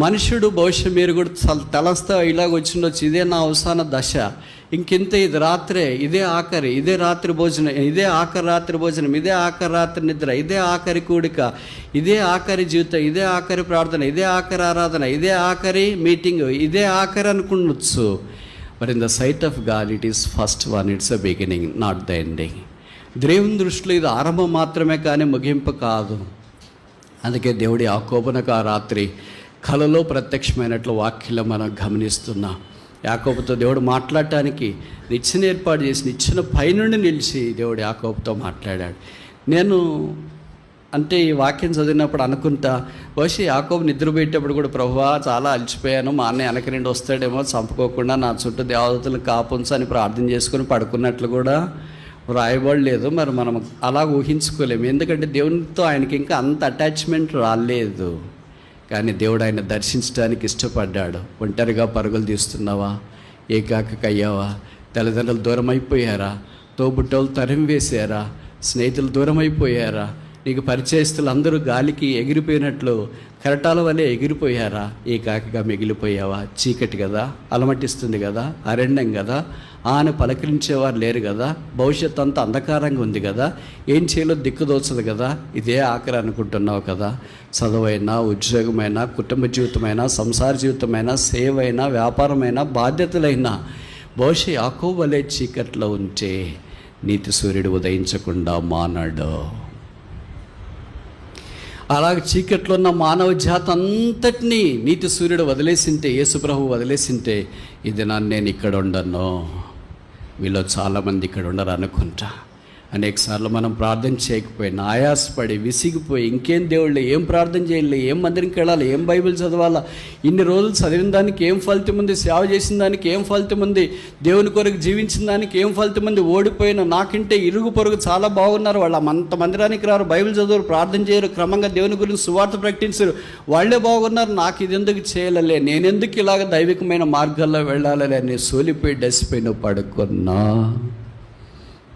మనుషుడు బహుశా మీరు కూడా తలస్తా ఇలాగ వచ్చిండొచ్చు, ఇదే నా అవసాన దశ, ఇంకెంత, ఇది రాత్రే, ఇదే ఆఖరి, ఇదే రాత్రి భోజనం, ఇదే ఆఖరి రాత్రి భోజనం, ఇదే ఆఖరి రాత్రి నిద్ర, ఇదే ఆఖరి కూడిక, ఇదే ఆఖరి జీవితం, ఇదే ఆఖరి ప్రార్థన, ఇదే ఆఖరి ఆరాధన, ఇదే ఆఖరి మీటింగ్, ఇదే ఆఖరి అనుకున్నచ్చు. But in the sight of God it is first one, it's a beginning, not the ending. దేవుని దృష్టిలో ఇది ఆరంభం మాత్రమే కానీ ముగింపు కాదు. అందుకే దేవుడి యాకోబునకు ఆ రాత్రి కలలో ప్రత్యక్షమైనట్లు వాక్యంలో మనం గమనిస్తున్నాం. యాకోబుతో దేవుడు మాట్లాడటానికి నిచ్చెన ఏర్పాటు చేసి నిచ్చెన పైనుండి నిలిచి దేవుడు యాకోబుతో మాట్లాడాడు. నేను అంటే ఈ వాక్యం చదివినప్పుడు అనుకుంటా, బహుశా యాకోబు నిద్రపోయేటప్పుడు కూడా ప్రభువా చాలా అలసిపోయాను, మా అన్నయ్య వెనక నుండి వస్తాడేమో చంపుకోకుండా నా చుట్టూ దేవతలను కాపుంచు అని ప్రార్థన చేసుకుని పడుకున్నట్లు కూడా వ్రాయబడలేదు. మరి మనం అలా ఊహించుకోలేము, ఎందుకంటే దేవునితో ఆయనకి ఇంకా అంత అటాచ్మెంట్ రాలేదు. కానీ దేవుడు ఆయన దర్శించడానికి ఇష్టపడ్డాడు. ఒంటరిగా పరుగులు తీస్తున్నావా, ఏకాకయ్యావా, తల్లిదండ్రులు దూరం అయిపోయారా, తోబుట్టోళ్ళు తరిమి వేశారా, స్నేహితులు దూరం అయిపోయారా, నీకు పరిచయస్తులు అందరూ గాలికి ఎగిరిపోయినట్లు కెరటాల వలె ఎగిరిపోయారా, ఏకాకిగా మిగిలిపోయావా? చీకటి కదా, అలమటిస్తుంది కదా, అరణ్యం కదా, ఆయన పలకరించేవారు లేరు కదా, భవిష్యత్తు అంతా అంధకారంగా ఉంది కదా, ఏం చేయాలో దిక్కుదోచదు కదా, ఇదే ఆఖరి అనుకుంటున్నావు కదా. చదువైనా, ఉద్యోగమైనా, కుటుంబ జీవితమైనా, సంసార జీవితమైనా, సేవైనా, వ్యాపారమైనా, బాధ్యతలైనా బహుశా యాకోబు వలె చీకట్లో ఉంటే నీతి సూర్యుడు ఉదయించకుండా మానాడు. అలాగే చీకట్లో ఉన్న మానవ జాతి అంతటినీ నీతి సూర్యుడు వదిలేసింటే, యేసుప్రభు వదిలేసింటే, ఇది నేను ఇక్కడ ఉండను, వీళ్ళు చాలామంది ఇక్కడ ఉండరు అనుకుంటా. అనేకసార్లు మనం ప్రార్థన చేయకపోయినా ఆయాసపడి విసిగిపోయి ఇంకేం దేవుళ్ళు, ఏం ప్రార్థన చేయాలి, ఏం మందిరంకి వెళ్ళాలి, ఏం బైబిల్ చదవాలా, ఇన్ని రోజులు చదివిన దానికి ఏం ఫలితం ఉంది, సేవ చేసిన దానికి ఏం ఫలితం ఉంది, దేవుని కొరకు జీవించిన దానికి ఏం ఫలితం ఉంది, ఓడిపోయిన నాకంటే ఇరుగు పొరుగు చాలా బాగున్నారు, వాళ్ళు అంత మందిరానికి రారు, బైబిల్ చదవరు, ప్రార్థన చేయరు, క్రమంగా దేవుని గురించి సువార్త ప్రకటించరు, వాళ్ళే బాగున్నారు, నాకు ఇది ఎందుకు చేయాలలే, నేనెందుకు ఇలాగ దైవికమైన మార్గాల్లో వెళ్ళాలలే అని సోలిపోయి డసిపోయి నువ్వు పడుకున్నా,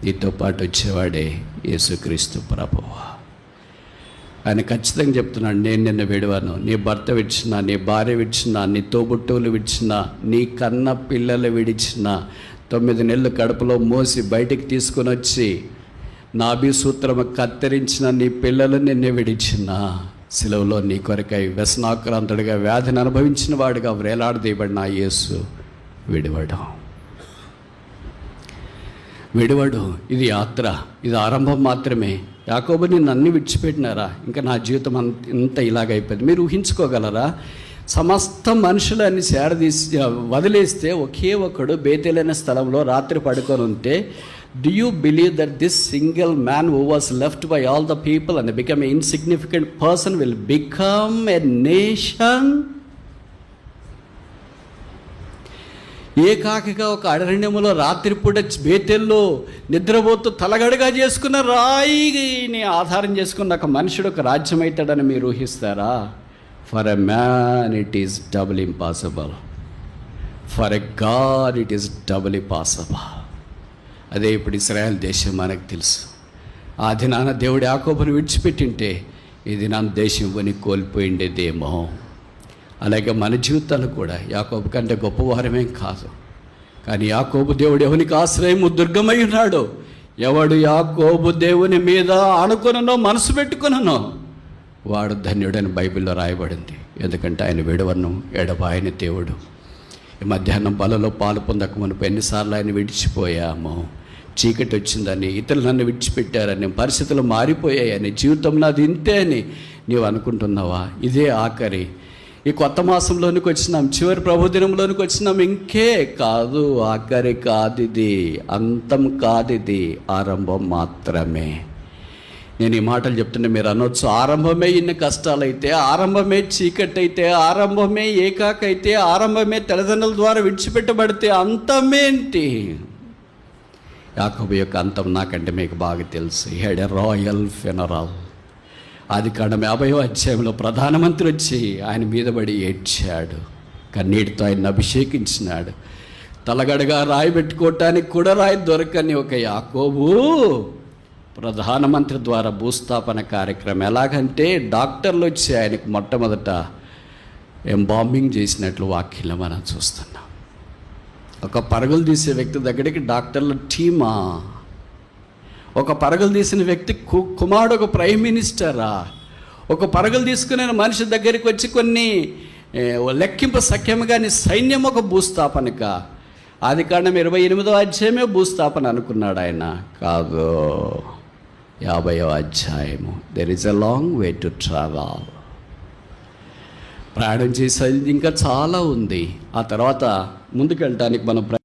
నీతో పాటు వచ్చేవాడే యేసుక్రీస్తు ప్రభువు. ఆయన ఖచ్చితంగా చెప్తున్నాడు, నేను నిన్ను విడవను. నీ భర్త విడిచినా, నీ భార్య విడిచినా, నీ తోబుట్టువులు విడిచినా, నీ కన్న పిల్లలు విడిచినా, 9 నెలలు కడుపులో మోసి బయటికి తీసుకొని వచ్చి నాభి సూత్రము కత్తిరించిన నీ పిల్లలు నిన్ను విడిచినా, సిలువలో నీ కొరకై వ్యసనాక్రాంతుడిగా వ్యాధిని అనుభవించిన వాడుగా వేలాడదీయబడిన యేసు విడివడు. ఇది యాత్ర, ఇది ఆరంభం మాత్రమే. యాకోబు నిన్ను అన్ని విడిచిపెట్టినారా, ఇంకా నా జీవితం ఇంత ఇలాగైపోయింది. మీరు ఊహించుకోగలరా? సమస్త మనుషులన్నీ సేరదీసి వదిలేస్తే ఒకే ఒకడు బేతేలైన స్థలంలో రాత్రి పడుకొని ఉంటే, do you believe that this single man who was left by all the people and become an insignificant person will become a nation? ఏకాకిగా ఒక అరణ్యములో రాత్రిపూట బేతెల్లో నిద్రపోతూ తలగడగా చేసుకున్న రాయిని ఆధారం చేసుకున్న ఒక మనుషుడు ఒక రాజ్యం అవుతాడని మీరు ఊహిస్తారా? For a man it is double impossible, for a god it is double impossible. అదే ఇప్పుడు ఇశ్రాయేల్ దేశం మనకు తెలుసు. ఆ దినాన దేవుడు యాకోబును విడిచిపెట్టింటే ఈ దినాన దేశం కొని కోల్పోయిండేదేమో. అలాగే మన జీవితాలు కూడా యాకోబు కంటే గొప్పవారమేం కాదు, కానీ యాకోబు దేవుడు ఎవరికి ఆశ్రయము దుర్గమై ఉన్నాడు. ఎవడు యాకోబు దేవుని మీద ఆనుకొననో మనసు పెట్టుకొననో వాడు ధన్యుడని బైబిల్లో రాయబడింది. ఎందుకంటే ఆయన విడవను ఎడబాయని దేవుడు. ఈ మధ్యాహ్నం బలలో పాలు పొందక మునుపు ఎన్నిసార్లు ఆయన విడిచిపోయాము. చీకటి వచ్చిందని, ఇతరులు నన్ను విడిచిపెట్టారని, పరిస్థితులు మారిపోయాయని, జీవితం నాది ఇంతే అని నీవు అనుకుంటున్నావా? ఇదే ఆఖరి. ఈ కొత్త మాసంలోనికి వచ్చినాం, చివరి ప్రభుదినంలోనికి వచ్చినాం. ఇంకే కాదు, ఆఖరి కాదు, ఇది అంతం కాదు, ఇది ఆరంభం మాత్రమే. నేను ఈ మాటలు చెప్తుంటే మీరు అనొచ్చు, ఆరంభమే ఇన్ని కష్టాలైతే, ఆరంభమే చీకటి అయితే, ఆరంభమే ఏకాకైతే, ఆరంభమే తల్లిదండ్రుల ద్వారా విడిచిపెట్టబడితే అంతమేంటి? యాకోబు యొక్క అంతం నాకంటే మీకు బాగా తెలుసు. He had a royal funeral. ఆదికాండం 50వ అధ్యాయంలో ప్రధానమంత్రి వచ్చి ఆయన మీద పడి ఏడ్చాడు, కన్నీటితో ఆయన అభిషేకించినాడు. తలగడగా రాయి పెట్టుకోవటానికి కూడా రాయి దొరకని ఒక యాకోబు ప్రధానమంత్రి ద్వారా భూస్థాపన కార్యక్రమం. ఎలాగంటే డాక్టర్లు వచ్చి ఆయనకు మొట్టమొదట ఎంబాంబింగ్ చేసినట్లు వాక్యంలో మనం చూస్తున్నాం. ఒక పరుగులు తీసే వ్యక్తి దగ్గరికి డాక్టర్ల టీమా, ఒక పరుగులు తీసిన వ్యక్తి కుమారుడు ఒక ప్రైమ్ మినిస్టరా, ఒక పరుగులు తీసుకునే మనిషి దగ్గరికి వచ్చి కొన్ని లెక్కింపు సఖ్యము కానీ సైన్యం ఒక భూస్థాపనక. ఆదికాండం 28వ అధ్యాయమే భూస్థాపన అనుకున్నాడు ఆయన. కాదు, 50వ అధ్యాయము. There is a long way to travel. ప్రయాణం చేసేది ఇంకా చాలా ఉంది. ఆ తర్వాత ముందుకెళ్ళటానికి మనం